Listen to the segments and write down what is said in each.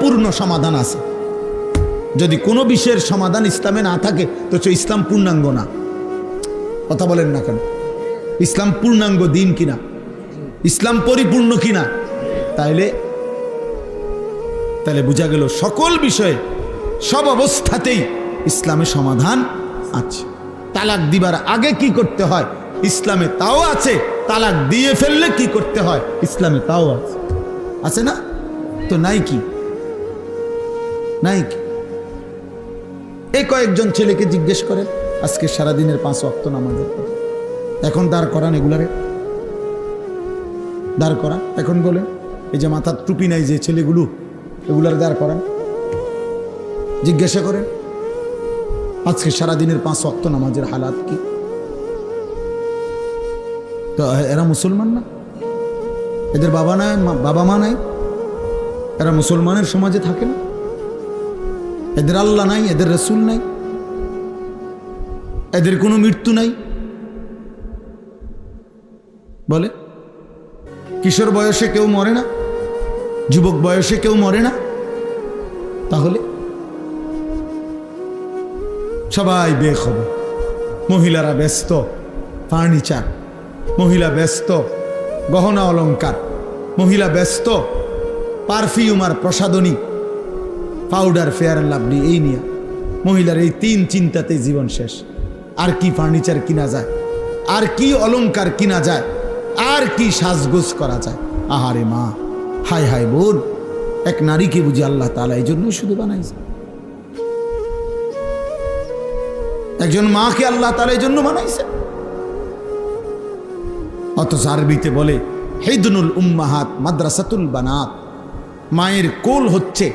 পূর্ণ সমাধান আছে। যদি কোনো বিষয়ের সমাধান ইসলামে না থাকে তো ইসলাম পূর্ণাঙ্গ না। কথা বলেন না কেন? ইসলাম পূর্ণাঙ্গ দিন কিনা, ইসলাম পরিপূর্ণ কিনা? তাইলে বোঝা গেল সকল বিষয়ে সব অবস্থাতেই ইসলামে সমাধান আছে। তালাক দিবার আগে কি করতে হয় ইসলামে তাও আছে, তালাক দিয়ে ফেললে কি করতে হয় ইসলামে তাও আছে। আছে না? তো নাই কি? নাই কি? এই কয়েকজন ছেলেকে জিজ্ঞেস করেন আজকে সারাদিনের 5 ওয়াক্ত নামাজের কথা, এখন দাঁড় করান, এগুলারে দাঁড় করান। এখন বলেন এই যে মাথার টুপি নাই যে ছেলেগুলো, এগুলার দাঁড় করান, জিজ্ঞাসা করেন আজকে সারাদিনের 5 ওয়াক্ত নামাজের হালাত কি? তো এরা মুসলমান না? এদের বাবা নাই, বাবা মা নাই? এরা মুসলমানের সমাজে থাকে না? এদের আল্লাহ নাই, এদের রসুল নাই, এদের কোনো মৃত্যু নাই? বলে কিশোর বয়সে কেউ মরে না, যুবক বয়সে কেউ মরে না? তাহলে সবাই বেখবর। মহিলারা ব্যস্ত ফার্নিচার, মহিলা ব্যস্ত গহনা অলংকার, মহিলা ব্যস্ত পারফিউম আর প্রসাধনী, পাউডার, ফেয়ার অ্যান্ড লাভলি, এই নিয়ে মহিলার এই 3 চিন্তাতে জীবন শেষ। আর কি ফার্নিচার কিনা যায়, আর কি অলংকার কিনা যায়, আর কি সাজগোজ করা যায়? আহারে মা, হায় হায় বোন, এক নারীকে বুঝি আল্লাহ তাআলা এই জন্যই শুধু বানাইছে। একজন মাকে আল্লাহ তাআলা এই জন্য বানাইছে। অথচ আরবিতে বলে হিদনুল উম্মাহাত মাদ্রাসাতুল বানাত, মায়ের কোল হচ্ছে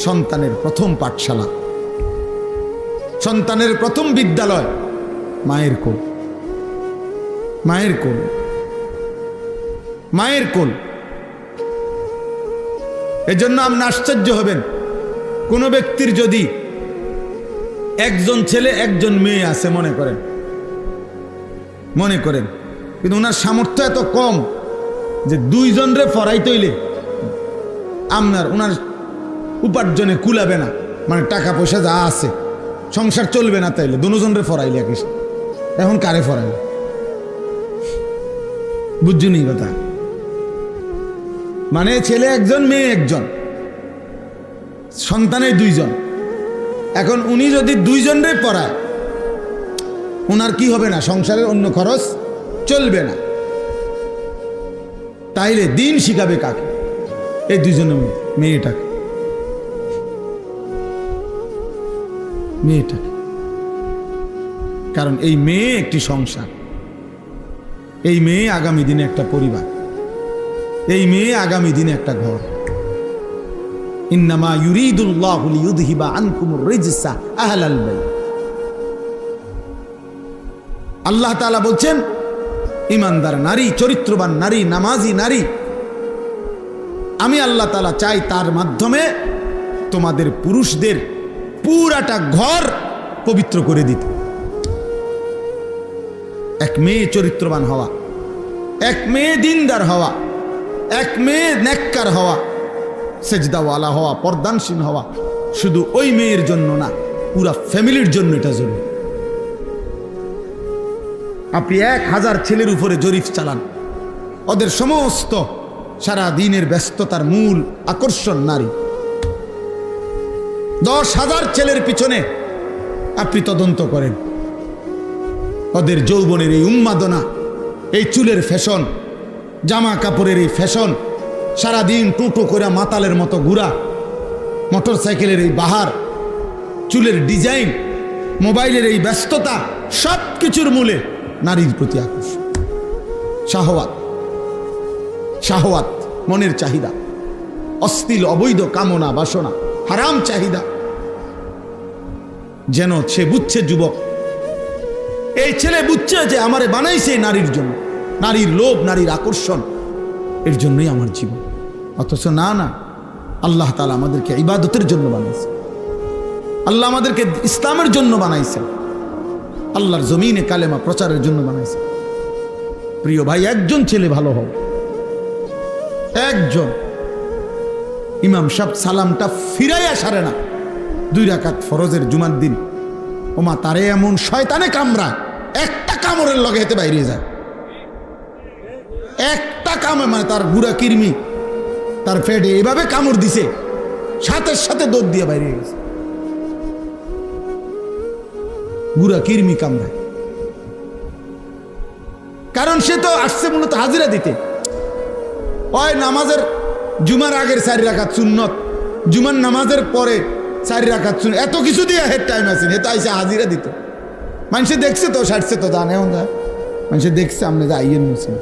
সন্তানের প্রথম পাঠশালা, সন্তানের প্রথম বিদ্যালয় মায়ের কোল। মায়ের কোল, মায়ের কোল। এজন্য আপনি আশ্চর্য হবেন কোন ব্যক্তির যদি একজন ছেলে একজন মেয়ে আছে মনে করেন, কিন্তু ওনার সামর্থ্য এত কম যে 2 জনরে ফরাইতে হইলে ওনার উপার্জনে কুলাবে না, মানে টাকা পয়সা যা আছে সংসার চলবে না, তাইলে 2 জনরে ফরাইলে একই। এখন কারে ফরাইলে? বুঝছুনি কথা? মানে ছেলে একজন মেয়ে একজন, সন্তানের 2 জন। এখন উনি যদি 2 জনরে পড়ায় ওনার কি হবে না? সংসারের অন্য খরচ চলবে না। তাইলে দিন শিখাবে কাকে? এই 2 জনের মেয়েটাকে, মেয়েটাকে। কারণ এই মেয়ে একটি সংসার, এই মেয়ে আগামী দিনে একটা পরিবার, এই মেয়ে আগামী দিনে একটা ঘর। ইন্নামা ইউরিদুল্লাহু লিইউযহিবা আনকুমুর রিজসা আহলাল বাইত। আল্লাহ তাআলা বলছেন ঈমানদার নারী, চরিত্রবান নারী, নামাজি নারী, আমি আল্লাহ তাআলা চাই তার মাধ্যমে তোমাদের পুরুষদের পুরাটা ঘর পবিত্র করে দিতে। এক মেয়ে চরিত্রবান হওয়া, এক মেয়ে দিনদার হওয়া, এক মেয়ে নেককার হওয়া, সেজদাওয়ালা হওয়া, পর্দানশীল হওয়া, শুধু ওই মেয়ের জন্য না, পুরা ফ্যামিলির জন্য এটা জরুরি। আপনি 1000 ছেলের উপরে জরিপ চালান, ওদের সমস্ত সারা দিনের ব্যস্ততার মূল আকর্ষণ নারী। 10,000 ছেলের পিছনে আপনি তদন্ত করেন, ওদের যৌবনের এই উন্মাদনা, এই চুলের ফ্যাশন, জামা কাপড়ের এই ফ্যাশন, সারাদিন টোটো করে মাতালের মতো ঘুরা, মোটর সাইকেলের এই বাহার, চুলের ডিজাইন, মোবাইলের এই ব্যস্ততা, সব কিছুর মূলে নারীর প্রতি আকর্ষণ, শাহওয়াত, শাহওয়াত, মনের চাহিদা, অশ্লীল অবৈধ কামনা বাসনা, হারাম চাহিদা। যেন সে বুঝছে, যুবক এই ছেলে বুঝছে যে আমারে বানাইছে নারীর জন্য, নারীর লোভ, নারীর আকর্ষণ, এর জন্যই আমার জীবন। অথচ না, আল্লাহ তাআলা আমাদেরকে ইবাদতের জন্য বানাইছে, আল্লাহ আমাদেরকে ইসলামের জন্য বানাইছে, আল্লাহর জমিনে কালেমা প্রচারের জন্য বানাইছে। প্রিয় ভাই, একজন ছেলে ভালো হোক, একজন ইমাম সাহেব সালামটা ফিরাইয়া সারে না, 2 রাকাত ফরজের জুমার দিন। ওমা তারে এমন শয়তানে কামড়ায়, একটা কামড়ের লগে হেতে বাইরে যায়, একটা কামড়, মানে তার গুড়া কিরমি তার পেটে এভাবে কামড় দিছে, সাথে সাথে দৌড় দিয়ে বাইরে গেছে। গুড়া কিরমি কামড়ায়, কারণ সে তো আসছে মূলত হাজিরা দিতে। ওই নামাজের জুমার আগের 4 রাকাত সুন্নত, জুমার নামাজের পরে 4 রাকাত সুন্নত, এত কিছু দিয়ে হেড টাইম আছে, এ তো আইসা হাজিরা দিত। মানুষে দেখছে তো, সারছে তো, জানে মানুষে দেখছে, আপনি যা আইয়েন মুসিন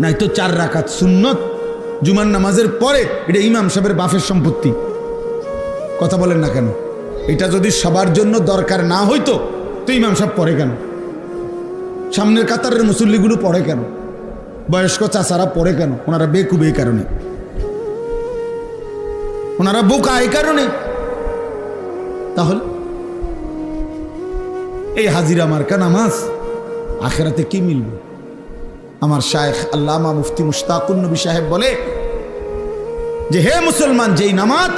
নাই তো 4 রাকাত সুন্নত জুমার নামাজের পরে, এটা ইমাম সাহেবের বাফের সম্পত্তি। কথা বলেন না কেন? এটা যদি সবার জন্য দরকার না হইতো তো ইমাম সাহেব পড়ে কেন? সামনের কাতারের মুসল্লিগুলো পড়ে কেন? বয়স্ক চাচারা পড়ে কেন? ওনারা বেকুব এই কারণে, ওনারা বোকা এই কারণে। তাহলে এই হাজিরা মার্কা নামাজ আখেরাতে কি মিলবে? আমার শায়েখ আল্লামা মুফতি মুশতাকুন নবী সাহেব বলে যে, হে মুসলমান, যেই নামাজ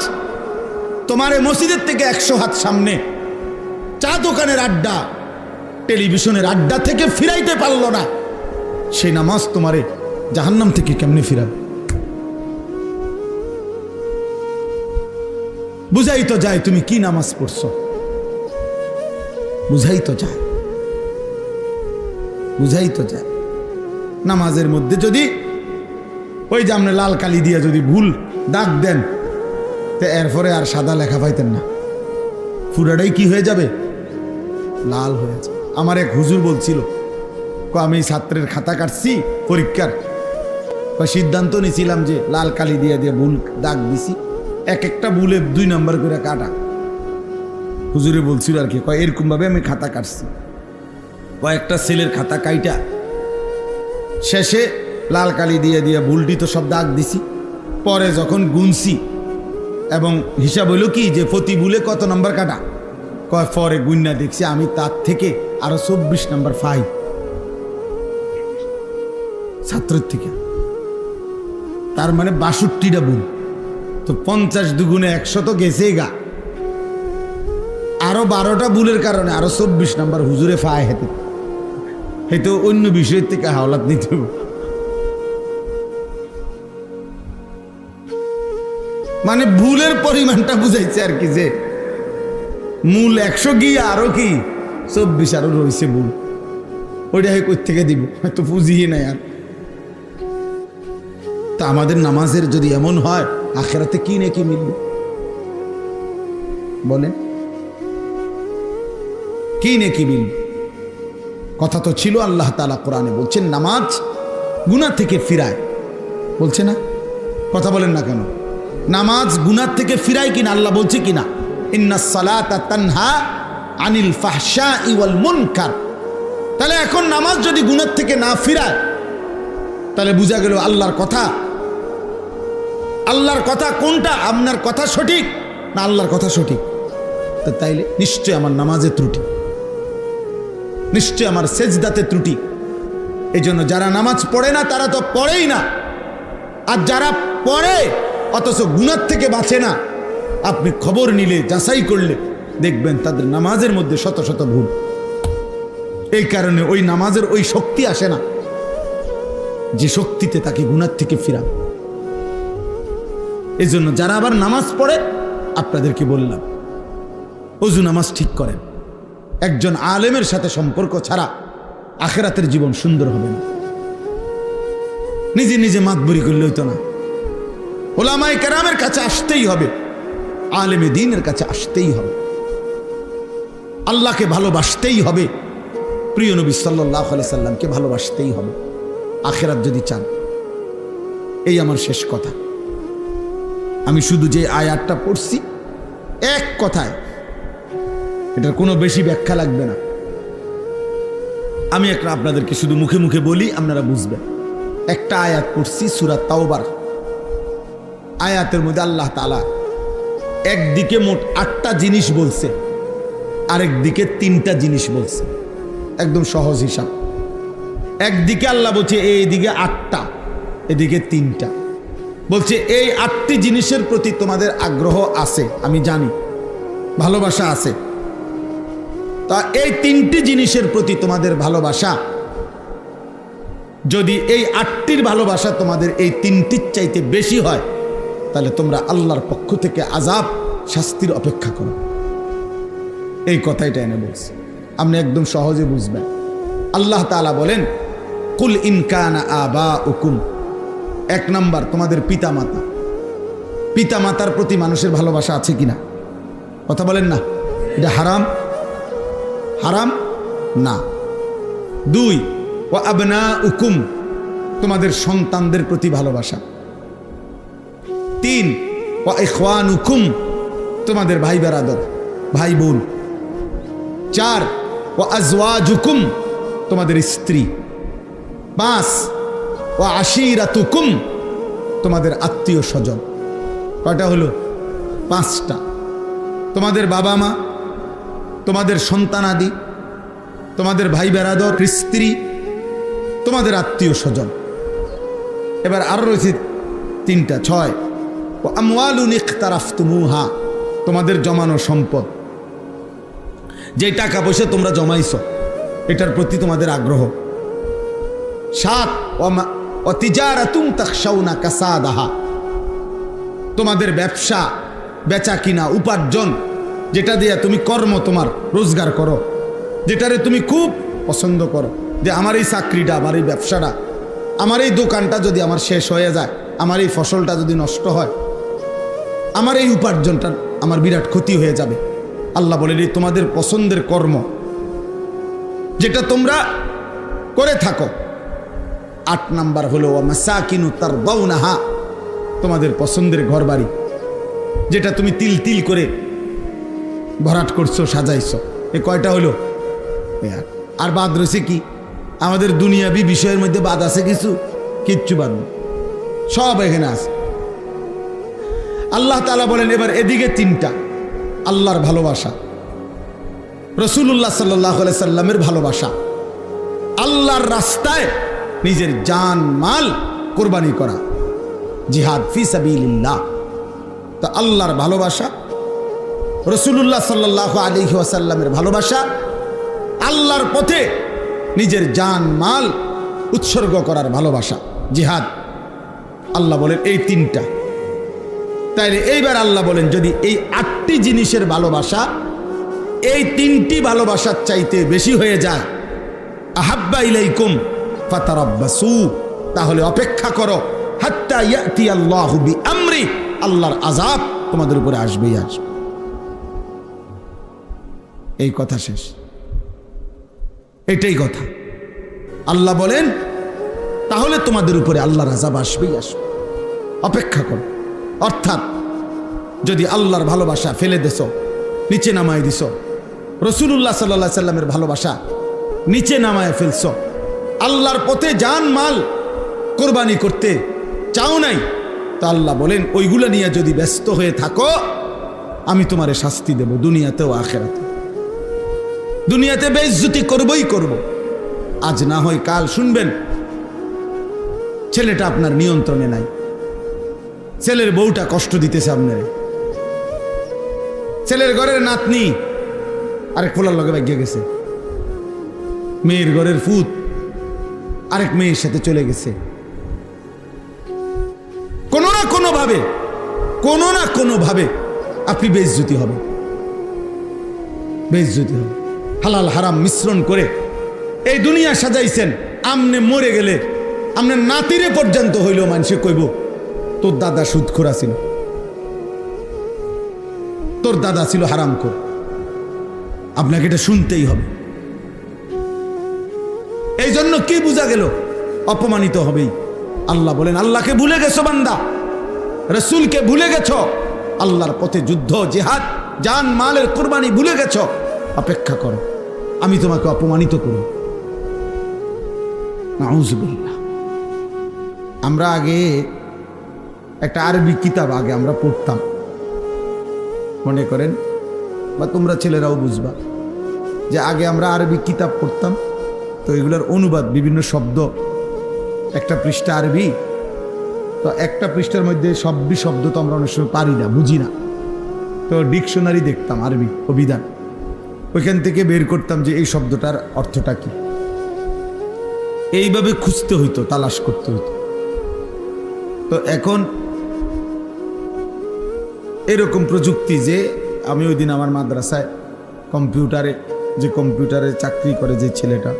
তোমার মসজিদের থেকে 100 হাত সামনে চা দোকানের আড্ডা, টেলিভিশনের আড্ডা থেকে ফিরাইতে পারল না, সেই নামাজ তোমারে জাহান্নাম থেকে কেমনে ফিরাবে? বুঝাই তো যায় তুমি কি নামাজ পড়ছো, বুঝাই তো যায়, বুঝাই তো যায়। নামাজের মধ্যে যদি ওই যে আপনি লাল কালি দিয়ে যদি ভুল দাগ দেন, তো এরপরে আর সাদা লেখা পাইতেন না, পুরাটাই কি হয়ে যাবে? লাল হয়ে যাবে। আমার এক হুজুর বলছিল, আমি ছাত্রের খাতা কাটছি পরীক্ষার, সিদ্ধান্ত নিয়েছিলাম যে লাল কালি দিয়ে দিয়ে ভুল দাগ দিছি, এক একটা ভুলে 2 নম্বর করে কাটা। হুজুরে বলছিল আর কি, এরকম ভাবে আমি খাতা কাটছি। কয়েকটা ছেলের খাতা কাইটা শেষে লাল কালি দিয়ে দিয়ে ভুলটি তো সব দাগ দিছি, পরে যখন গুনছি এবং হিসাব হইল কি যে প্রতি ভুলে কত নম্বর কাটা, পরে গুন্না দেখছি আমি তার থেকে আরো 24 নম্বর পাই ছাত্রের থেকে। তার মানে 62টা ভুল, তো 50 দুগুণে 100 তো গেছেই গা। আরো 12টা ভুলের কারণে আরো 24 নম্বর হুজুরে ফায় হেতে, হয়তো অন্য বিষয়ের থেকে হাওলাত নিতে হবে। মানে ভুলের পরিমাণটা বুঝাইছে আর কি, যে মূল 100 গিয়ে আরো কি 24 আরো রয়েছে ভুল, ওইটা কই থেকে দিব, হয়তো বুঝিয়ে নাই আর। তা আমাদের নামাজের যদি এমন হয়, আখেরাতে কি নাকি মিলবে বলেন? কি নাকি মিলবে? কথা তো ছিল, আল্লাহ তাআলা কোরআনে বলছেন নামাজ গুনাহ থেকে ফিরায়, বলছে না? কথা বলেন না কেন? নামাজ গুনাহ থেকে ফিরায় কিনা আল্লাহ বলছে কিনা? ইন্নাস সালাতা তানহা আনিল ফাহশাই ওয়াল মুনকার। তাহলে এখন নামাজ যদি গুনাহ থেকে না ফিরায়, তাহলে বোঝা গেল আল্লাহর কথা, আল্লাহর কথা কোনটা? আপনার কথা সঠিক না আল্লাহর কথা সঠিক? তা তাইলে নিশ্চয় আমার নামাজে ত্রুটি, নিশ্চয় আমার সেজদাতে ত্রুটি। এই জন্য যারা নামাজ পড়ে না তারা তো পড়েই না, আর যারা পড়ে অথচ গুনাহ থেকে বাঁচে না, আপনি খবর নিলে যাচাই করলে দেখবেন তাদের নামাজের মধ্যে শত শত ভুল। এই কারণে ওই নামাজের ওই শক্তি আসে না যে শক্তিতে তাকে গুনাহ থেকে ফিরা। এই জন্য যারা আবার নামাজ পড়ে, আপনাদেরকে বললাম ওযু নামাজ ঠিক করেন। একজন আলেমের সাথে সম্পর্ক ছাড়া আখেরাতের জীবন সুন্দর হবে না। নিজে নিজে মাতবরি করলে হইতো না, ওলামায়ে কেরামের কাছে আসতেই হবে, আলেমে দ্বীনের কাছে আসতেই হবে, আল্লাহকে ভালোবাসতেই হবে, প্রিয় নবী সাল্লাল্লাহু আলাইহি সাল্লামকে ভালোবাসতেই হবে আখেরাত যদি চান। এই আমার শেষ কথা। আমি শুধু যে আয়াতটা পড়ছি এক কথায়, এটার কোনো বেশি ব্যাখ্যা লাগবে না। আমি একটা আপনাদেরকে শুধু মুখে মুখে বলি, আপনারা বুঝবেন। একটা আয়াত পড়ছি সূরা তাওবার, আয়াতের মধ্যে আল্লাহ তাআলা একদিকে মোট 8টা জিনিস বলছে, আরেক দিকে 3টা জিনিস বলছে। একদম সহজ হিসাব। একদিকে আল্লাহ বলছে এইদিকে 8টা, এদিকে 3টা। বলছে এই 8টি জিনিসের প্রতি তোমাদের আগ্রহ আছে, আমি জানি, ভালোবাসা আছে। তা এই 3টি জিনিসের প্রতি তোমাদের ভালোবাসা, যদি এই 8টির ভালোবাসা তোমাদের এই 3টির চাইতে বেশি হয়, তাহলে তোমরা আল্লাহর পক্ষ থেকে আযাব, শাস্তির অপেক্ষা করো। এই কথাইটা এনে বলছি, আপনি একদম সহজে বুঝবেন। আল্লাহ তাআলা বলেন, কুল ইন কানা আবাউকুম, 1 নাম্বার তোমাদের পিতামাতা। পিতামাতার প্রতি মানুষের ভালোবাসা আছে কিনা? কথা বলেন না। এটা হারাম? হারাম না। 2, ওয়া আবনাউকুম, তোমাদের সন্তানদের প্রতি ভালোবাসা। 3, ওয়া ইখওয়ানুকুম, তোমাদের ভাই বেরাদর, ভাই বোন। 4, ওয়া আজওয়াজুকুম, তোমাদের স্ত্রী। 5, ওয়া আশিরাতুকুম, তোমাদের আত্মীয় স্বজন। কয়টা হলো? 5টা। তোমাদের বাবা মা, তোমাদের সন্তানাদি, তোমাদের ভাই বেরাদর, স্ত্রী, তোমাদের আত্মীয় স্বজন। এবার আরো রয়েছে 3টা, 6, ওয়া আমওয়ালুন ইখতারাফতুমুহা, তোমাদের জমানো সম্পদ, যে টাকা পয়সা তোমরা জমাইছো, এটার প্রতি তোমাদের আগ্রহ। 7, ওয়া তিজারাতুন তাখশাউনা কাসাদাহা, তোমাদের ব্যবসা, বেচা কিনা, উপার্জন, যেটা দিয়ে তুমি কর্ম, তোমার রোজগার করো, যেটারে তুমি খুব পছন্দ করো, যে আমার এই চাকরিটা, আমার এই ব্যবসাটা, আমার এই দোকানটা যদি আমার শেষ হয়ে যায়, আমার এই ফসলটা যদি নষ্ট হয়, আমার এই উপার্জনটা আমার বিরাট ক্ষতি হয়ে যাবে। আল্লাহ বলেন, এই তোমাদের পছন্দের কর্ম, যেটা তোমরা করে থাকো। 8 নাম্বার হলো ওয়া মাসাকিনু তারদাউনাহা, তোমাদের পছন্দের ঘরবাড়ি, যেটা তুমি তিল তিল করে ভরাট করছো, সাজাইছো। এ কয়টা হলো? আর বাদ রয়েছে কি? আমাদের দুনিয়াবি বিষয়ের মধ্যে বাদ আছে কিছু? কিচ্ছু বাদ নেই, সব এখানে আছে। আল্লাহ তাআলা বলেন, এবার এদিকে 3টা, আল্লাহর ভালোবাসা, রাসূলুল্লাহ সাল্লাল্লাহু আলাইহি সাল্লামের ভালোবাসা, আল্লাহর রাস্তায় নিজের জান মাল কোরবানি করা, জিহাদ ফি সাবিলিল্লাহ। তো আল্লাহর ভালোবাসা, রাসূলুল্লাহ সাল্লাল্লাহু আলাইহি ওয়াসাল্লামের ভালোবাসা, আল্লাহর পথে নিজের জান মাল উৎসর্গ করার ভালোবাসা, জিহাদ। আল্লাহ বলেন এই 3টা। তাইলে এইবার আল্লাহ বলেন, যদি এই 8টি জিনিসের ভালোবাসা এই 3টি ভালোবাসার চাইতে বেশি হয়ে যায়, আহাব্বা ইলাইকুম ফাতারাব্বাসু, তাহলে অপেক্ষা করো, হাত্তা ইয়াতি আল্লাহু বিআমরি, আল্লাহর আযাব তোমাদের উপরে আসবেই আসবে। এই কথা শেষ, এটাই কথা। আল্লাহ বলেন, তাহলে তোমাদের উপরে আল্লাহর আযাব আসবেই আসবে, অপেক্ষা করো। অর্থাৎ যদি আল্লাহর ভালোবাসা ফেলে দেছো, নিচে নামায় দিছো, রাসূলুল্লাহ সাল্লাল্লাহু আলাইহি সাল্লামের ভালোবাসা নিচে নামায় ফেলছো, আল্লাহর পথে জান মাল কোরবানি করতে চাও নাই, তা আল্লাহ বলেন ওইগুলো নিয়ে যদি ব্যস্ত হয়ে থাকো, আমি তোমারে শাস্তি দেব, দুনিয়াতেও আখিরাতে। দুনিয়াতে বেইজ্জতি করবই করব, আজ না হয় কাল শুনবেন ছেলেটা আপনার নিয়ন্ত্রণে নাই, ছেলের বউটা কষ্ট দিতেছে আপনারে, ছেলের ঘরের নাতনি আরেক ফোলার লগে ভাগ্যে গেছে, মেয়ের ঘরের ফুত আরেক মেয়ের সাথে চলে গেছে। কোনো না কোনো ভাবে আপনি বেইজ্জতি হবে, বেইজ্জতি হবে। হালাল হারাম মিশ্রণ করে এই দুনিয়া সাজাইছেন, আমনে মরে গেলে আপনার নাতিরে পর্যন্ত হইল মানুষে কইব তোর দাদা সুদখোর ছিল, তোর দাদা ছিল হারামখোর। আপনাকে এটা শুনতেই হবে। এই জন্য কি বোঝা গেল? অপমানিত হবেই। আল্লাহ বলেন, আল্লাহকে ভুলে গেছো বান্দা, রাসূলকে ভুলে গেছো, আল্লাহর পথে যুদ্ধ, জিহাদ, জান মালের কুরবানি ভুলে গেছো, অপেক্ষা করো, আমি তোমাকে অপমানিত করব। নাউযুবিল্লাহ। আমরা আগে একটা আরবি কিতাব আগে আমরা পড়তাম, মনে করেন, বা তোমরা ছেলেরাও বুঝবা, যে আগে আমরা আরবি কিতাব পড়তাম, তো এগুলোর অনুবাদ, বিভিন্ন শব্দ, একটা পৃষ্ঠা আরবি, তো একটা পৃষ্ঠার মধ্যে 26 শব্দ তো আমরা অনেক সময় পারি না, বুঝি না। তো ডিকশনারি দেখতাম, আরবি অভিধান, ওইখান থেকে বের করতাম যে এই শব্দটার অর্থটা কি। এইভাবে খুঁজতে হইতো, তালাশ করতে হইতো। তো এখন এরকম প্রযুক্তি যে আমি ওই দিন আমার মাদ্রাসায় কম্পিউটারে চাকরি করে যে ছেলেটা,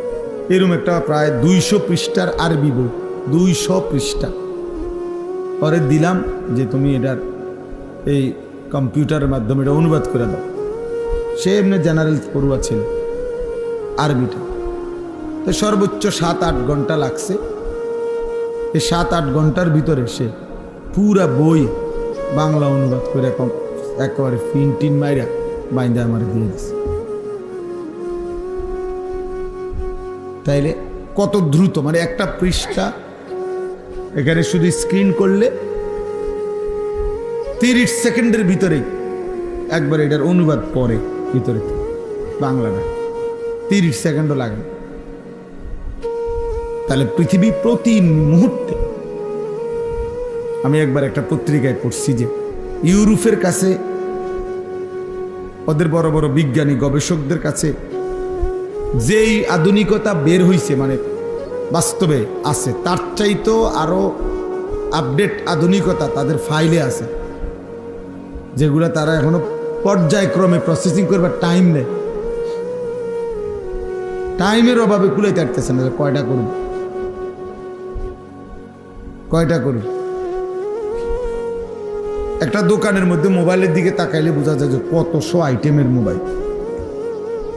এরকম একটা প্রায় 200 পৃষ্ঠার আরবি বই, 200 পৃষ্ঠা পরে দিলাম যে তুমি এটার এই কম্পিউটারের মাধ্যমে এটা অনুবাদ করে দাও। সে এমনি জেনারেল পড়ুয়া ছিল আরবিটা, তো সর্বোচ্চ 7-8 ঘন্টা লাগছে। এই 7-8 ঘন্টার ভিতরে সে পুরা বই বাংলা অনুবাদ করে একেবারে ফিনটিন মাইরা বাইন্দা আমার দিয়ে দিছে। তাইলে কত দ্রুত, মানে একটা পৃষ্ঠা এখানে শুধু স্ক্রিন করলে 30 সেকেন্ডের ভিতরেই একবার এটার অনুবাদ পড়ে ভিতরে বাংলাটা, 30 সেকেন্ডও লাগে না। তাহলে পৃথিবী প্রতি মুহূর্তে, আমি একবার একটা পত্রিকায় পড়ছি যে ইউরোপের কাছে, ওদের বড় বড় বিজ্ঞানী গবেষকদের কাছে যেই আধুনিকতা বের হইছে, মানে বাস্তবে আছে, তার চাইতো আরো আপডেট আধুনিকতা তাদের ফাইলে আছে, যেগুলো তারা এখনো পর্যায়ক্রমে প্রসেসিং করবার টাইম নেই। টাইমের অভাবে কুলাইতে পারতেছে না, কয়টা করুন। একটা দোকানের মধ্যে মোবাইলের দিকে তাকাইলে বোঝা যায় যে কতশো আইটেমের মোবাইল,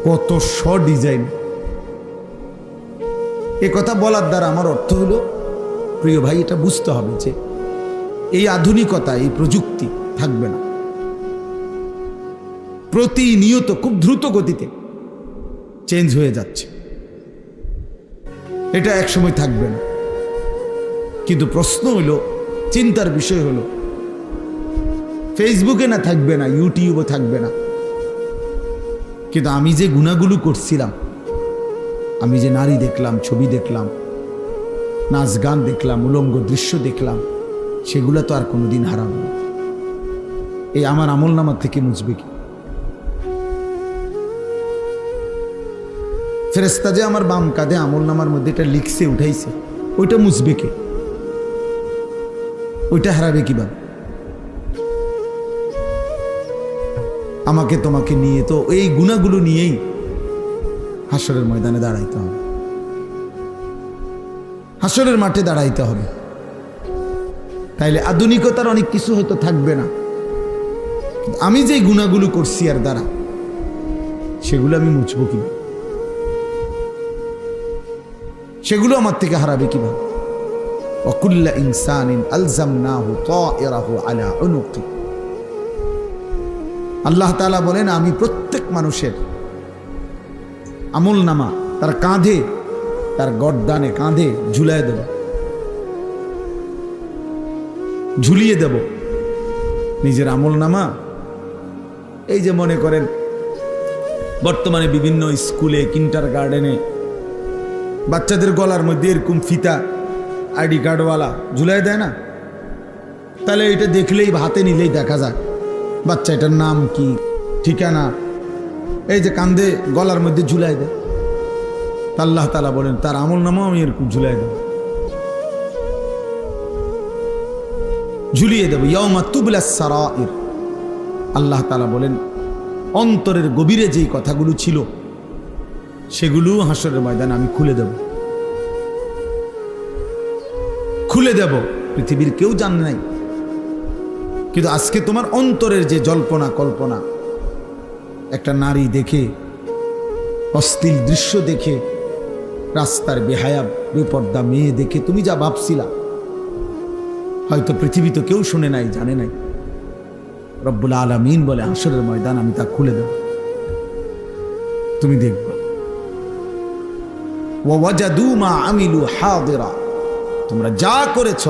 কতশো ডিজাইন। এ কথা বলার দ্বারা আমার অর্থ হলো, প্রিয় ভাই, এটা বুঝতে হবে যে এই আধুনিকতা, এই প্রযুক্তি থাকবে না, প্রতিনিয়ত খুব দ্রুত গতিতে চেঞ্জ হয়ে যাচ্ছে। এটা একসময় থাকবে না। কিন্তু প্রশ্ন হলো, চিন্তার বিষয় হলো, ফেসবুকে না থাকবে না, ইউটিউবে থাকবে না, কিন্তু আমি যে গুণাগুলো করছিলাম, আমি যে নারী দেখলাম, ছবি দেখলাম, নাচ গান দেখলাম, উলঙ্গ দৃশ্য দেখলাম, সেগুলো তো আর কোনোদিন হারাবো না। এই আমার আমল নামার থেকে মুছবে কি? ফেরেশতা যে আমার বাম কাঁধে আমল নামার মধ্যে এটা লিখছে, উঠাইছে, ওইটা মুছবে কে? ওইটা হারাবে কিভাবে? আমাকে তোমাকে নিয়ে তো এই গুণাগুলো নিয়েই হাসরের ময়দানে দাঁড়াইতে হবে, হাসরের মাঠে দাঁড়াইতে হবে। তাইলে আধুনিকতার অনেক কিছু হয়তো থাকবে না, আমি যে গুণাগুলো করছি আর দ্বারা, সেগুলো আমি মুছবো কিভাবে? সেগুলো আমার থেকে হারাবে কিভাবে? ওয়াকুল্লা ইনসানিন আলজামনাহু তায়রাহু আলা উনুকি। আল্লাহ তাআলা বলেন, আমি প্রত্যেক মানুষের আমল নামা তার কাঁধে, তার গর্দানে, কাঁধে ঝুলিয়ে দেব, ঝুলিয়ে দেব নিজের আমল নামা। এই যে মনে করেন বর্তমানে বিভিন্ন স্কুলে, কিন্ডার গার্ডেনে বাচ্চাদের গলার মধ্যে এরকম ফিতা আইডি কার্ডওয়ালা ঝুলাই দেয় না? তাহলে এটা দেখলেই, হাতে নিলেই দেখা যায় বাচ্চা এটার নাম কি, ঠিকানা, এই যে কান্দে গলার মধ্যে ঝুলাই দেয়। আল্লাহ তাআলা বলেন, তার আমল নামাও আমি এরকম ঝুলাই দেব, ঝুলিয়ে দেব। ইয়াউমা তুবলাস সারাইর। আল্লাহ তাআলা বলেন, অন্তরের গভীরে যেই কথাগুলো ছিল সেগুলো হাসরের ময়দানে আমি খুলে দেব, খুলে দেব। পৃথিবীর কেউ জানে নাই, কিন্তু আজকে তোমার অন্তরের যে জল্পনা কল্পনা, একটা নারী দেখে, অশ্লীল দৃশ্য দেখে, রাস্তার বেহায়া বেপর্দা মেয়ে দেখে তুমি যা ভাবছিলা, হয়তো পৃথিবী তো কেউ শুনে নাই, জানে নাই। রব্বুল আলামিন বলে, হাসরের ময়দান আমি তা খুলে দেব, তুমি দেখবে। ওয়াজাদু মা আমিলু হাদিরা। তোমরা যা করেছ,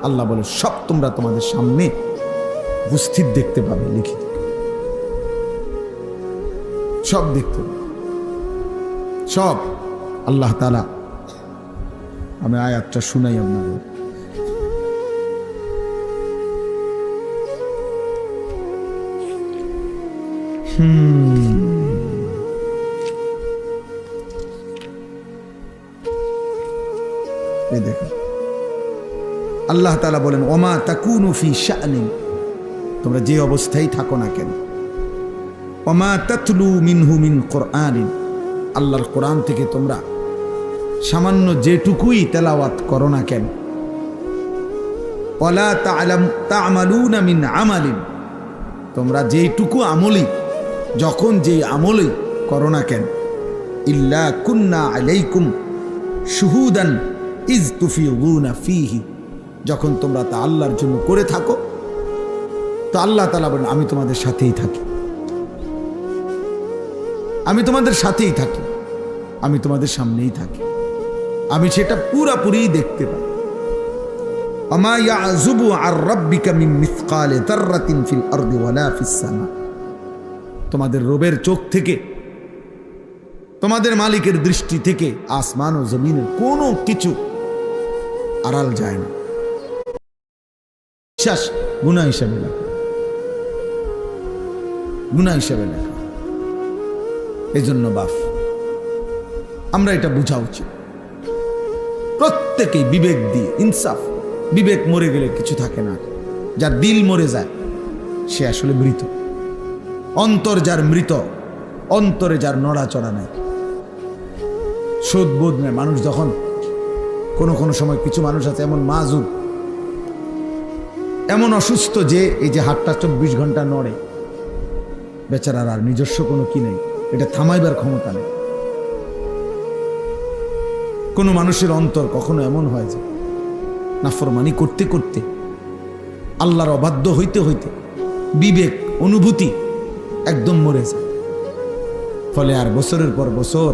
আল্লাহ বলে, সব তোমরা তোমাদের সামনে উপস্থিত দেখতে পাবে, লিখিত, সব দেখতে পাবে, সব। আল্লাহ তাআলা, আমি আয়াতটা শুনাই আপনাদের। এই দেখেন আল্লাহ তাআলা বলেন ওমা তাকুনু ফি শাআনিন, তোমরা যে অবস্থায় থাকো না কেন, ওমা তাতলু মিনহু মিন কুরআনিন, আল্লাহর কোরআন থেকে তোমরা সামান্য যেটুকুই তেলাওয়াত করো না কেন, ওয়ালা তা'মালুনা মিন আমালিন, তোমরা যেটুকু আমলি যখন যে আমলি করো না কেন, ইল্লা কুন্না আলাইকুম শুহুদান ইজ তুফিদুনা ফীহি, যখন তোমরা তা আল্লাহর জন্য করে থাকো তো আল্লাহ তাআলা বলেন আমি তোমাদের সাথেই থাকি, আমি তোমাদের সাথেই থাকি, আমি তোমাদের সামনেই থাকি, আমি সেটা পুরোপুরি দেখতে পাই। আমা ইয়াযুবু আর রাব্বিকা মিন মিসকালি যাররাতিন ফিল আরদি ওয়ালা ফিস সামা, তোমাদের রবের চোখ থেকে, তোমাদের মালিকের দৃষ্টি থেকে আসমান ও জমিনের কোনো কিছু আড়াল যায় না। বিশ্বাস গুনাহ হিসাবে লেখা, গুনাহ হিসাবে লেখা। এই জন্য বাপ আমরা এটা বোঝা উচিত, প্রত্যেকেই বিবেক দিয়ে, ইনসাফ, বিবেক মরে গেলে কিছু থাকে না, যার দিল মরে যায় সে আসলে মৃত, অন্তর যার মৃত, অন্তরে যার নড়াচড়া নাই, শোধবোধ নেই। মানুষ যখন কোনো সময় কিছু মানুষ আছে এমন মাজুব, এমন অসুস্থ যে এই যে হাতটা 24 ঘন্টা নড়ে, বেচারার আর নিজস্ব কোনো কি নেই, এটা থামাইবার ক্ষমতা নেই। কোনো মানুষের অন্তর কখনো এমন হয় যে নাফরমানি করতে করতে, আল্লাহর অবাধ্য হইতে হইতে বিবেক অনুভূতি একদম মরে যায়, ফলে আর বছরের পর বছর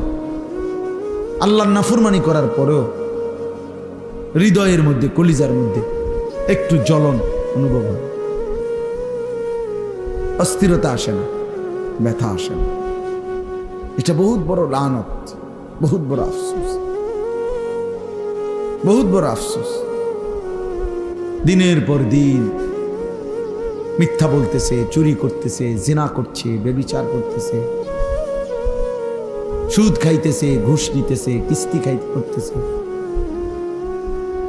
আল্লাহর নাফরমানি করার পরেও হৃদয়ের মধ্যে, কলিজার মধ্যে একটু জ্বলন অনুভব হয়, অস্থিরতা আসে না, ব্যথা আসে না। এটা বহুত বড় লানত, বহুত বড় আফসোস, বহুত বড় আফসোস। দিনের পর দিন মিথ্যা বলতেছে, চুরি করতেছে, জিনা করছে, ব্যভিচার করতেছে, সুদ খাইতেছে, ঘুষ নিতেছে, কিস্তি করতেছে,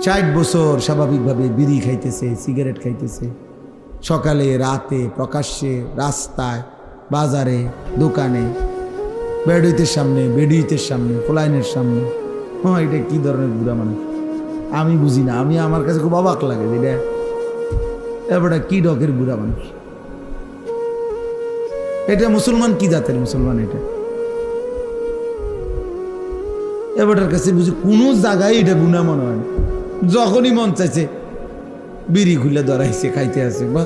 60 বছর স্বাভাবিকভাবে বিড়ি খাইতেছে, সিগারেট খাইতেছে, সকালে রাতে প্রকাশ্যে, রাস্তায়, বাজারে, দোকানে, বেডুইতের সামনে, বেডুইতের সামনে, ফলাইনের সামনে। হ্যাঁ, এটা কি ধরনের বুড়া মানুষ আমি বুঝি না, আমার কাছে খুব অবাক লাগে যে এটা কি ডকের বুড়া মানুষ, এটা মুসলমান কি জাতের মুসলমান, এটা এবারটার কাছে বুঝি কোনো জায়গায় এটা গুণা মনে হয় না। যখনই মন চাইছে বিড়ি খুলে ধরাইছে, খাইতে আছে, বা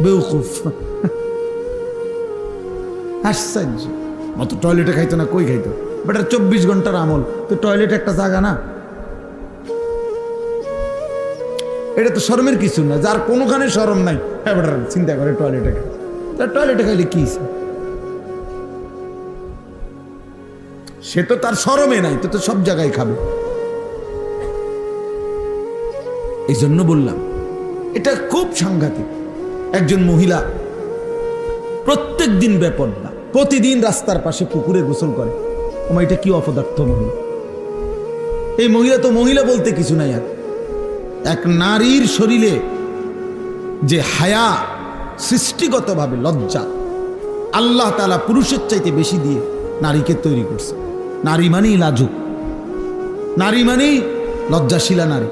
বেউকুফ, আশ্চর্য মতো। টয়লেটে খাইতো না, কই খাইতো, বেটার 24 ঘন্টার আমল, তো টয়লেট একটা জায়গা না, এটা তো শরমের কিছু না। যার কোনোখানে শরম নাই বেটার চিন্তা করে টয়লেটে খাই, তার টয়লেটে খাইলে কি, সে তো তার শরমে নাই, তো সব জায়গায় খাবে। এই জন্য বললাম এটা খুব সাংঘাতিক। একজন মহিলা প্রত্যেক দিন বেপরদা, প্রতিদিন রাস্তার পাশে পুকুরে গোসল করে। আমার এটা কি অপদার্থ মহিলা! এই মহিলা তো মহিলা বলতে কিছু নাই। আর এক নারীর শরীরে যে হায়া, সৃষ্টিগতভাবে লজ্জা আল্লাহ তাআলা পুরুষের চাইতে বেশি দিয়ে নারীকে তৈরি করছে। নারী মানেই লাজুক, নারী মানেই লজ্জাশীলা নারী।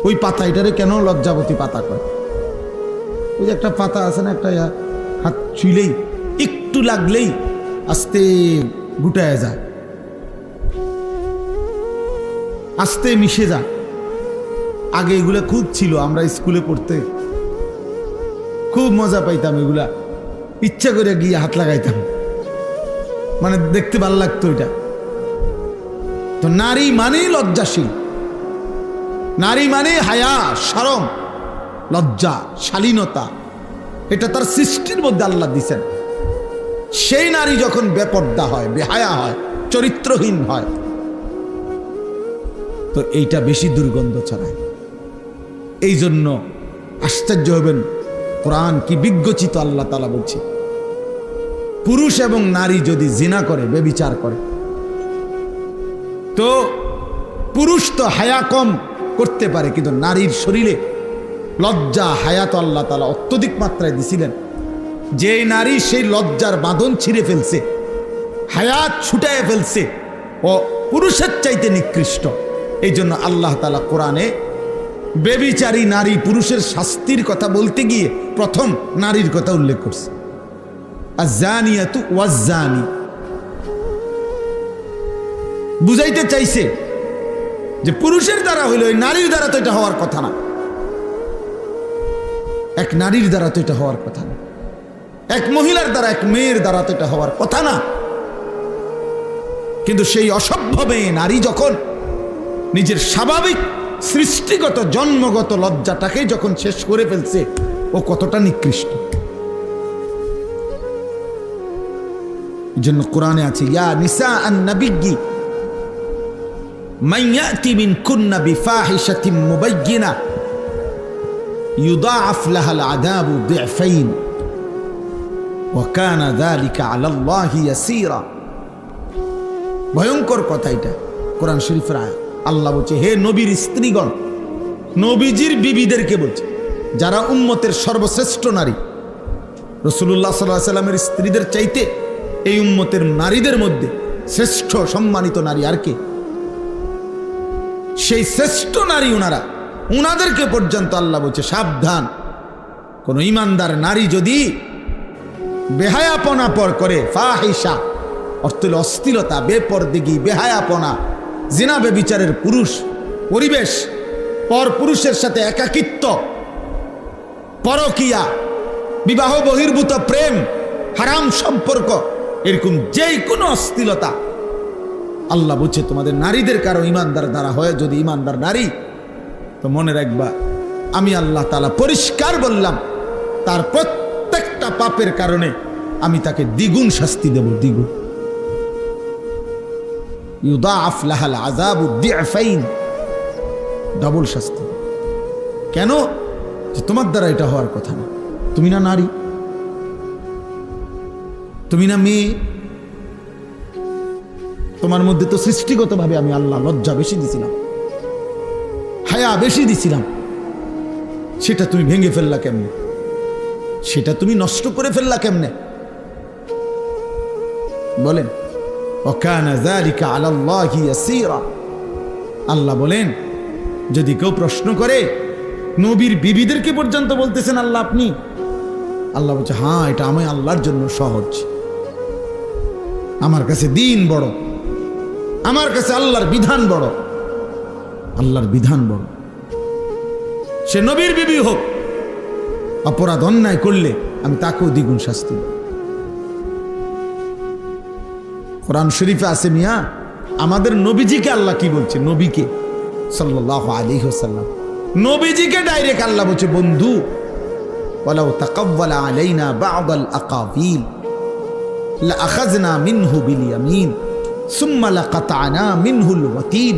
ওই পাতা, এটারে কেন লজ্জাবতী পাতা কয়? ওই যে একটা পাতা আছে না, একটা হাত ছুইলেই, একটু লাগলেই আস্তে গুটায় যায়, আস্তে মিশে যায়। আগে এগুলা খুব ছিল, আমরা স্কুলে পড়তে খুব মজা পাইতাম। এগুলা ইচ্ছা করে গিয়ে হাত লাগাইতাম, মানে দেখতে ভালো লাগতো এটা। তো নারী মানেই লজ্জাশীল, নারী মানে হায়া, শরম, লজ্জা, শালীনতা, এটা তার সৃষ্টির মধ্যে আল্লাহ দিছেন। সেই নারী যখন বেপর্দা হয়, বেহায়া হয়, চরিত্রহীন হয়, তো এইটা বেশি দুর্গন্ধ ছড়ায়। এই জন্য আশ্চর্য হবেন, কোরআন কি বিজ্ঞচিত, আল্লাহ তাআলা বলছে পুরুষ এবং নারী যদি জিনা করে, বেবিচার করে, তো পুরুষ তো হায়া কম করতে পারে, কিন্তু নারীর শরীরে লজ্জা হায়া তো আল্লাহ তাআলা অত্যধিক মাত্রায় দিছিলেন। যে নারী সেই লজ্জার বাঁধন ছিঁড়ে ফেলছে, হায়াত ছুটায় ফেলছে, ও পুরুষের চাইতে নিকৃষ্ট। এই জন্য আল্লাহ তাআলা কোরআনে বেবিচারী নারী পুরুষের শাস্তির কথা বলতে গিয়ে প্রথম নারীর কথা উল্লেখ করছে, আয-যানিয়াতু ওয়াজ-যানি। বুঝাইতে চাইছে যে পুরুষের দ্বারা হইল, ওই নারীর দ্বারা তো এটা হওয়ার কথা না, এক নারীর দ্বারা তো এটা হওয়ার কথা না, এক মহিলার দ্বারা, এক মেয়ের দ্বারা তো এটা হওয়ার কথা না। কিন্তু সেই অসভ্য মেয়ে নারী যখন নিজের স্বাভাবিক সৃষ্টিগত জন্মগত লজ্জাটাকে যখন শেষ করে ফেলছে, ও কতটা নিকৃষ্ট। এই জন্য কোরআনে আছে, ইয়া নিসা আন-নাবিয়্যি মান ইয়াতি মিনকুন্না বিফাহিশাতিন মুবায়্যিনা ইউদাআফ লাহাল আযাবু দি'ফাইন ওয়া কানা যালিকা আলাল্লাহি ইয়াসীরা। ভয়ঙ্কর কথা এটা, কোরআন শরীফের আয়াত। আল্লাহ বলছে, হে নবীর স্ত্রীগণ, নবীজির বিবিদেরকে বলছে, যারা উম্মতের সর্বশ্রেষ্ঠ নারী, রাসূলুল্লাহ সাল্লাল্লাহু আলাইহি ওয়াসাল্লামের স্ত্রীদের চাইতে এই উম্মতের নারীদের মধ্যে শ্রেষ্ঠ সম্মানিত নারী আর কে? সেই শ্রেষ্ঠ নারী ওনারা, উনাদেরকে পর্যন্ত আল্লাহ বলছে সাবধান, কোন ইমানদার নারী যদি বেহায়াপনা পর করে, ফাহিশা অর্থ হল অশ্লীলতা, বেপরদেগি, বেহায়াপনা, জিনা বেবিচারের পুরুষ পরিবেশ, পর পুরুষের সাথে একাকিত্ব, পরকিয়া, বিবাহ বহির্ভূত প্রেম, হারাম সম্পর্ক, এরকম যেই কোনো অশ্লীলতা, আল্লাহ বলছে তোমাদের নারীদের কারো ইমানদার দ্বারা হয়, যদি ইমানদার নারী, তো মনে রাখবা আমি আল্লাহ তাআলা পরিষ্কার বললাম, তার প্রত্যেকটা পাপের কারণে আমি তাকে দ্বিগুণ শাস্তি দেব, দ্বিগুণ। ইউদাআফ লাহাল আযাবু দি'ফাইন, ডাবল শাস্তি। কেন? যে তোমার দ্বারা এটা হওয়ার কথা না, তুমি না নারী, তুমি না মেয়ে, তোমার মধ্যে তো সৃষ্টিগতভাবে আমি আল্লাহ লজ্জা বেশি দিছিলাম, হায়া বেশি দিছিলাম, সেটা তুমি ভেঙে ফেললা কেমনে? সেটা তুমি নষ্ট করে ফেললা কেমনে? বলেন, ওয়াকানা যালিকা আলাল্লাহি ইয়াসীরা। আল্লাহ বলেন, যদি কেউ প্রশ্ন করে, নবীর বিবিদেরকে পর্যন্ত বলতেছেন আল্লাহ আপনি, আল্লাহ বলছে হ্যাঁ, এটা আমি আল্লাহর জন্য সহজ, আমার কাছে দিন বড়, আমার কাছে আল্লাহর বিধান বড়, আল্লাহর বিধান বড়। সে নবীর বিবি হোক, অপরাধ অন্যায় করলে আমি তাকেও দ্বিগুণ শাস্তি দেব। কোরআন শরীফে আছে মিয়া, আমাদের নবীজিকে আল্লাহ কি বলছে? নবীকে সাল্লাল্লাহু আলাইহি ওয়াসাল্লাম, নবীজিকে ডাইরেক্ট আল্লাহ বলছে বন্ধু, ওয়ালাউ তাকাওয়ালা আলাইনা বা'দাল আকাবিল লাআখাযনা মিনহু বিল ইয়ামিন সুম্মা লাকাতা'না মিনহুল ওয়াতিন।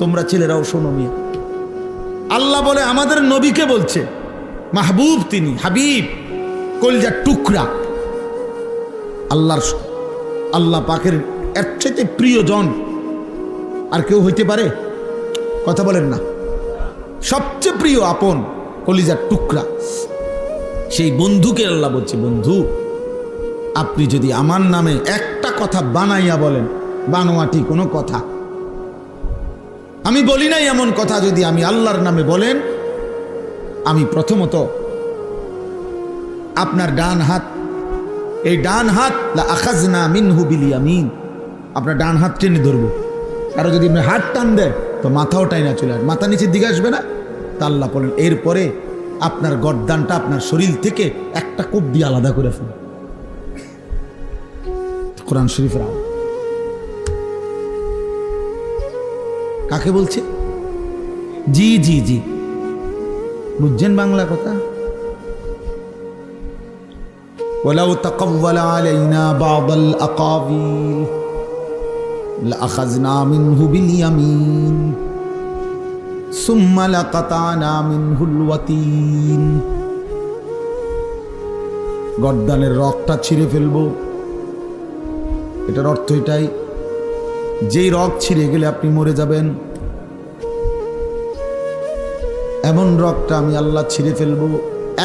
তোমরা ছেলেরাও শোনো মিয়া, আল্লাহ বলে আমাদের নবীকে বলছে, মাহবুব তিনি, হাবিব, কলিজার টুকরা, আল্লাহ পাকের এর চাইতে প্রিয়জন আর কেউ হইতে পারে? কথা বলেন না। সবচেয়ে প্রিয় আপন কলিজার টুকরা, সেই বন্ধুকে আল্লাহ বলছে, বন্ধু আপনি যদি আমার নামে একটা কথা বানাইয়া বলেন, বানোয়াটি কোনো কথা, আমি বলি নাই এমন কথা, যদি আমি আল্লাহর নামে বলেন, আমি প্রথমত আপনার ডান হাত, এই ডান হাত লাআখাযনা মিনহু বিল ইয়ামিন, আপনার ডান হাত টেনে ধরবো। আর যদি আপনি হাত টান দেয় তো মাথাও টাইনা চলে আসবে, মাথা নিচের দিকে আসবে না। তা আল্লাহ বলেন এরপরে আপনার গর্দানটা আপনার শরীর থেকে একটা কোপ দিয়ে আলাদা করে ফেলুন। কোরআন শরীফের আয়াত। কাকে বলছে? জি জি জি, বুঝছেন বাংলা কথা? ওয়ালাউ তাকাওয়ালা আলাইনা বা'দাল আকাবিল লাআখাযনা মিনহু বিল ইয়ামিন সুম্মা লাকাতা'না মিনহুল ওয়াতিন। গর্দানের রগটা ছিঁড়ে ফেলবো। এটার অর্থ এটাই, যেই রগ ছিঁড়ে গেলে আপনি মরে যাবেন, এমন রগটা আমি আল্লাহ ছিঁড়ে ফেলবো।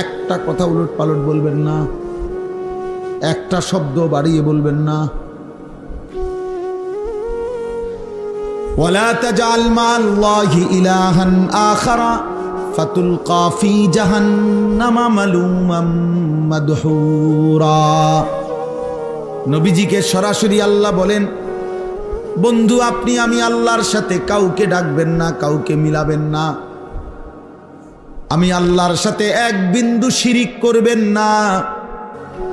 একটা কথা উলট পালট বলবেন না, একটা শব্দ বাড়িয়ে বলবেন না। ওয়ালা তাজআল মা'আল্লাহি ইলাহান আখারা ফাতুলকা ফি জাহান্নামা মালুমান মাদহুরা। নবীজিকে সরাসরি আল্লাহ বলেন, বন্ধু আপনি আমি আল্লাহর সাথে কাউকে ডাকবেন না, কাউকে মিলাবেন না। আমি আল্লাহর সাথে এক বিন্দু শিরিক করবেন না।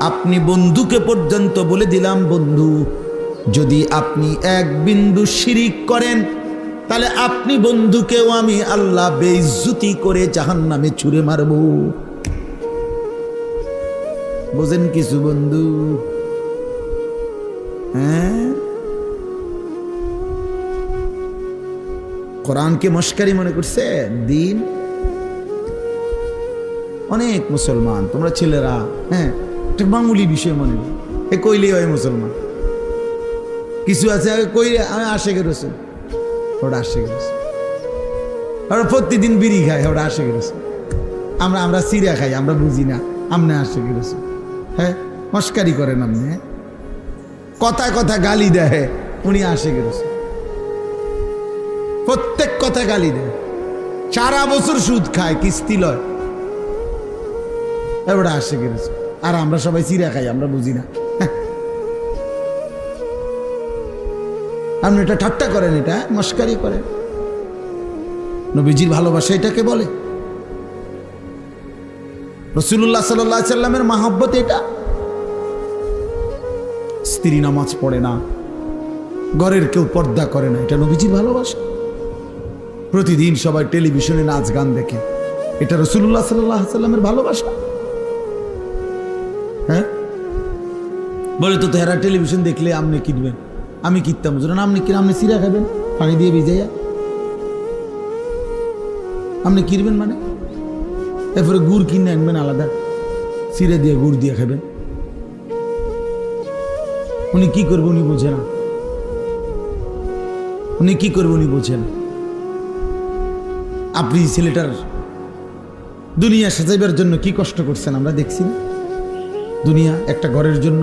আপনি বন্ধুকে পর্যন্ত বলে দিলাম, বন্ধু যদি আপনি এক বিন্দু শিরিক করেন তাহলে আপনি বন্ধুকেও আমি আল্লাহ বেইজ্জতি করে জাহান্নামে ছুঁড়ে মারব। বোঝেন কিছু বন্ধু? হ্যাঁ, কোরআনকে মস্কারি মনে করছে দিন। অনেক মুসলমান তোমরা ছেলেরা, হ্যাঁ, একটা মামুলি বিষয় মনে এ কইলে হয় মুসলমান। কিছু আছে কইলে আমি আশেকের রসুল, ওটা আশেকের রসুল। ওরা প্রতিদিন বিড়ি খায়, ওটা আশেকের রসুল। আমরা সিরা খাই, আমরা বুঝি না, আমনে আশেকের রসুল। হ্যাঁ, মস্কারি করেন আপনি। হ্যাঁ, কথায় কথা গালি দেয়, উনি আশেকের রসুল। প্রত্যেক কথা গালি দেয়, সারা বছর সুদ খায়, কিস্তি লয়, এবার আশেকের রসুল। আর আমরা সবাই চিরা খাই, আমরা বুঝি না। আপনি এটা ঠাট্টা করেন, এটা মস্কারি করেন। নবীজির ভালোবাসা এটাকে বলে। রাসূলুল্লাহ সাল্লাল্লাহু আলাইহি সাল্লামের মহব্বত এটা। স্ত্রী নামাজ পড়ে না, ঘরের কেউ পর্দা করে না, এটা নবীজির ভালোবাসা। প্রতিদিন সবাই টেলিভিশনে নাচ গান দেখে, এটা রাসূলুল্লাহ সাল্লাল্লাহু আলাইহি সাল্লামের ভালোবাসা। হ্যাঁ, বলে তো হেরা টেলিভিশন দেখলে আপনি কিনবেন, আমি কিনতাম, আপনি কিনে আপনি সিরা খাবেন পানি দিয়ে ভিজাইয়া, আপনি কিনবেন মানে? এরপরে গুড় কিনে আনবেন আলাদা, সিরা দিয়ে গুড় দিয়ে খাবেন। উনি কি করবে উনি বোঝে না, উনি কি করবে উনি বোঝে না। আপনি ছেলেটার দুনিয়া সাজাইবার জন্য কি কষ্ট করছেন আমরা দেখছি না? দুনিয়া একটা ঘরের জন্য,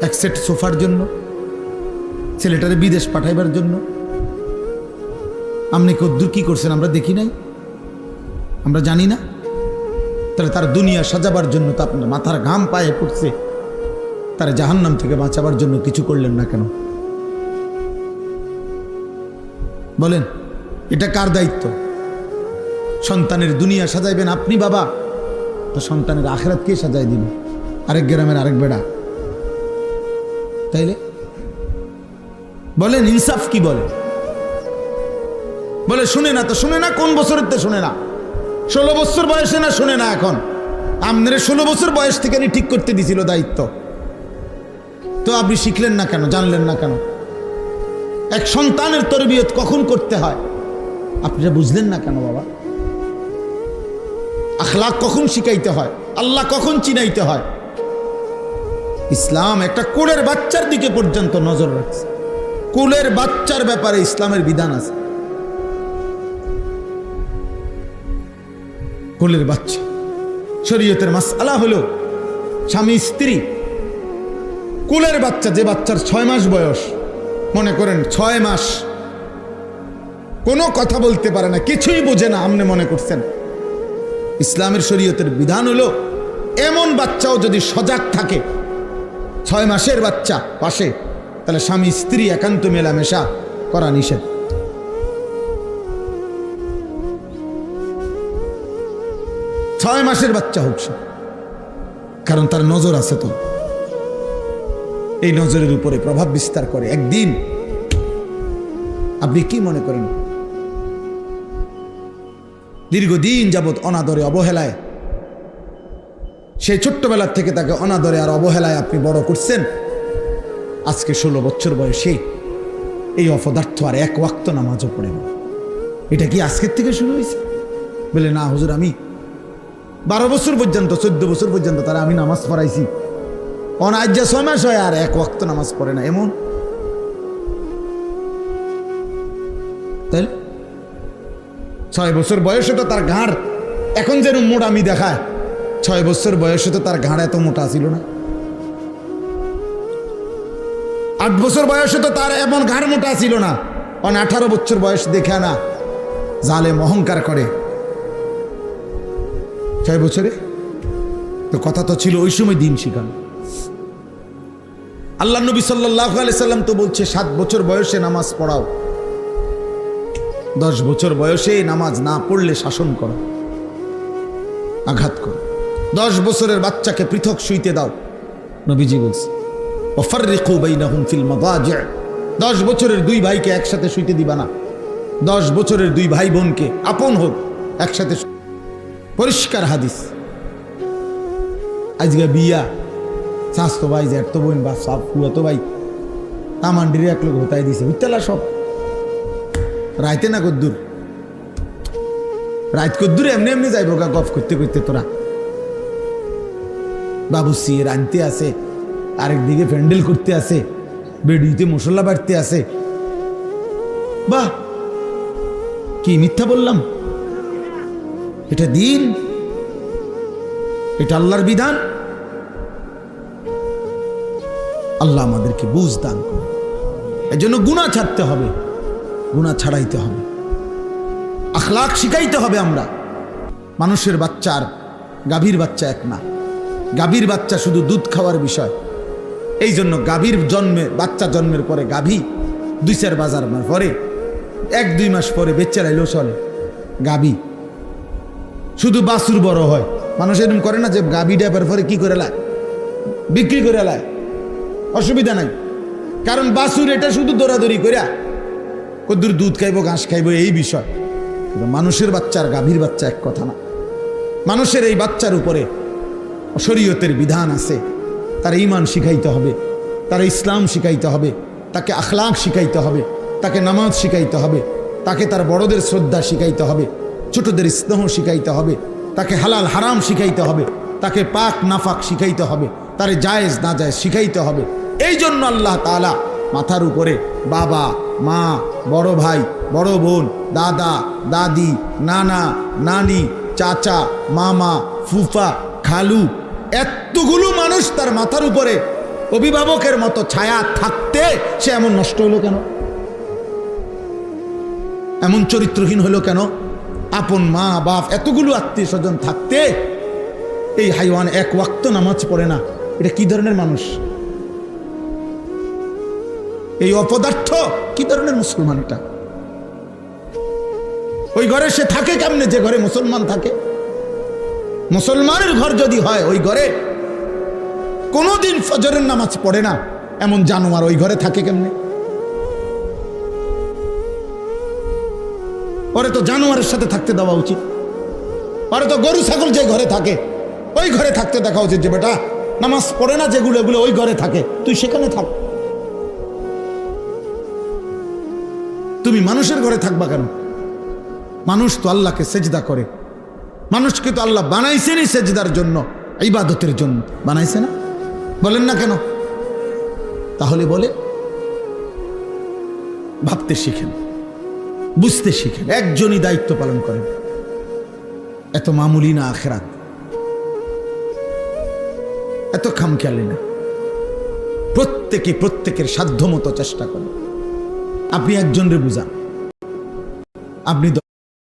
এক সেট সোফার জন্য, ছেলেটারে বিদেশ পাঠাইবার জন্য আপনি কদ্দুর কি করছেন আমরা দেখি নাই, আমরা জানি না? তাহলে তার দুনিয়া সাজাবার জন্য তো আপনার মাথার ঘাম পায়ে পড়ছে, তার জাহান্নাম থেকে বাঁচাবার জন্য কিছু করলেন না কেন? বলেন, এটা কার দায়িত্ব? সন্তানের দুনিয়া সাজাইবেন আপনি বাবা, তো সন্তানের আখিরাত কে সাজাই দিবে? আরেক গ্রামের আরেক বেড়া? তাইলে বলেন ইনসাফ কি বলে? বলে শুনে না তো শুনে না, কোন বছরের তো শুনে না? 16 বছর বয়সে না শুনে না? এখন আপনার 16 বছর বয়স থেকে ঠিক করতে দিছিল দায়িত্ব, তো আপনি শিখলেন না কেন, জানলেন না কেন? এক সন্তানের তরবিয়ত কখন করতে হয় আপনারা বুঝলেন না কেন বাবা? আখলাক কখন শিখাইতে হয়, আল্লাহ কখন চিনাইতে হয়? ইসলাম একটা কোলের বাচ্চার দিকে পর্যন্ত নজর রাখছে। কোলের বাচ্চার ব্যাপারে ইসলামের বিধান আছে। কোলের বাচ্চা শরীয়তের মাসআলা হলো স্বামী স্ত্রী, কোলের বাচ্চা যে বাচ্চার 6 মাস বয়স, মনে করেন 6 মাস, কোনো কথা বলতে পারে না, কিছুই বোঝে না, আপনি মনে করছেন ইসলামের শরীয়তের বিধান হলো এমন বাচ্চাও যদি সজাগ থাকে, 6 মাসের বাচ্চা পাশে, তাহলে স্বামী স্ত্রী একান্ত মেলামেশা করা নিষেধ। ছয় মাসের বাচ্চা হোক সে, কারণ তার নজর আছে, তো এই নজরের উপরে প্রভাব বিস্তার করে। একদিন আপনি কি মনে করেন দীর্ঘদিন যাবৎ অনাদরে অবহেলায়, সেই ছোট্টবেলার থেকে তাকে অনাদরে আর অবহেলায় আপনি বড় করছেন, আজকে 16 বছর বয়সে এই অপদার্থ আর 1 ওয়াক্ত নামাজও পড়ে না। এটা কি আজকের থেকে শুরু হয়েছে? বলে না হুজুর, আমি 12 বছর পর্যন্ত 14 বছর পর্যন্ত তারা আমি নামাজ পড়াইছি, আজ যা 6 মাস হয় আর এক ওয়াক্ত নামাজ পড়ে না, এমন তাই 6 বছর বয়সে তো তার ঘাড় এখন যেরকম মোটা আমি দেখায়, 6 বছর বয়সে তো তার ঘাড় এত মোটা ছিল না। 8 বছর বয়সে তো তার এমন ঘাড় মোটা ছিল না। 18 বছর বয়স দেখে না জালেম অহংকার করে 6 বছরে তো কথা তো ছিল ওই সময় দিন শিখানো। আল্লাহ নবী সাল্লাল্লাহু আলাইহি সাল্লাম তো বলছে 7 বছর বয়সে নামাজ পড়াও, 10 বছর বয়সে নামাজ না পড়লে শাসন করো, আঘাত করো। 10 বছরের বাচ্চাকে পৃথক শুইতে দাও, নবীজি বলছে ওয়াফাররিকু বাইনাহুম ফিল মাদাজি'। 10 বছরের 2 ভাইকে একসাথে শুইতে দিবা না। 10 বছরের 2 ভাই বোনকে আপন হোক একসাথে, পরিষ্কার হাদিস। আজকে বিয়া স্বাস্থ্য ভাই যে এত বোন বা সব তো ভাই তামান্ডিরে এক লোক হতাই দিছে বুঝতেলা সব রাইতে না কদ্দুর, রাইত কদ্দুর এমনি এমনি যাইব গা গফ করতে করতে। তোরা বাবু সিয়ের আনতে আছে, আরেকদিকে প্যান্ডেল করতে আছে, বেডিতে মশলা বাড়তে আছে। বাহ, কি মিথ্যা বললাম? এটা দিন, এটা আল্লাহর বিধান। আল্লাহ আমাদেরকে বুঝ দান করে। এজন্য গুনাহ ছাড়তে হবে, গুনাহ ছাড়াইতে হবে, আখলাক শিখাইতে হবে। আমরা মানুষের বাচ্চার গাভীর বাচ্চা এক না। গাভীর বাচ্চা শুধু দুধ খাওয়ার বিষয়। এই জন্য গাভীর জন্মে বাচ্চা জন্মের পরে গাভী 2-4 বাজার পরে 1-2 মাস পরে বেচে লাইলেও চলে। গাভী শুধু বাছুর বড় হয়, মানুষ এরকম করে না যে গাভী ডেবার পরে কি করে লায়, বিক্রি করে লায়, অসুবিধা নাই। কারণ বাছুর এটা শুধু দৌড়াদৌড়ি করিয়া কদ্দুর দুধ খাইবো ঘাস খাইবো এই বিষয়। কিন্তু মানুষের বাচ্চা আর গাভীর বাচ্চা এক কথা না। মানুষের এই বাচ্চার উপরে শরীয়তের বিধান আছে, তার ঈমান শিখাইতে হবে, তার ইসলাম শিখাইতে হবে, তাকে আখলাক শিখাইতে হবে, তাকে নামাজ শিখাইতে হবে, তাকে তার বড়দের শ্রদ্ধা শিখাইতে হবে, ছোটদের স্নেহ শিখাইতে হবে, তাকে হালাল হারাম শিখাইতে হবে, তাকে পাক নাফাক শিখাইতে হবে, তার জায়েজ না জায়েজ শিখাইতে হবে। এই জন্য আল্লাহ তাআলা মাথার উপরে বাবা মা, বড় ভাই বড় বোন, দাদা দাদি, নানা নানি, চাচা মামা, ফুফা, খালু, এতগুলো মানুষ তার মাথার উপরে অভিভাবকের মতো ছায়া থাকতে সে এমন নষ্ট হলো কেন? এমন চরিত্রহীন হলো কেন? আপন মা বাপ এতগুলো আত্মীয় স্বজন থাকতে এই হাইওয়ান এক ওয়াক্ত নামাজ পড়ে না। এটা কি ধরনের মানুষ? এই অপদার্থ কি ধরনের মুসলমান? এটা ওই ঘরে সে থাকে কেমনে যে ঘরে মুসলমান থাকে? মুসলমানের ঘর যদি হয়, ওই ঘরে কোনোদিন ফজরের নামাজ পড়ে না এমন জানোয়ার ওই ঘরে থাকে কেমনে? ওরে তো জানোয়ারের সাথে থাকতে দেওয়া উচিত। ওরে তো গরু ছাগল যে ঘরে থাকে ওই ঘরে থাকতে দেখা উচিত। যে বেটা নামাজ পড়ে না যেগুলো, এগুলো ওই ঘরে থাকে, তুই সেখানে থাক। তুমি মানুষের ঘরে থাকবা কেন? মানুষ তো আল্লাহকে সেজদা করে। মানুষকে তো আল্লাহ বানাইছেনই সেজদার জন্য, ইবাদতের জন্য বানাইছে না? বলেন না কেন? তাহলে বলে ভাবতে শিখেন, বুঝতে শিখেন, একজনই দায়িত্ব পালন করেন। এত মামুলি না আখিরাত, এত খামখেয়ালি না। প্রত্যেকে প্রত্যেকের সাধ্য মতো চেষ্টা করেন। আপনি একজনরে বুঝান, আপনি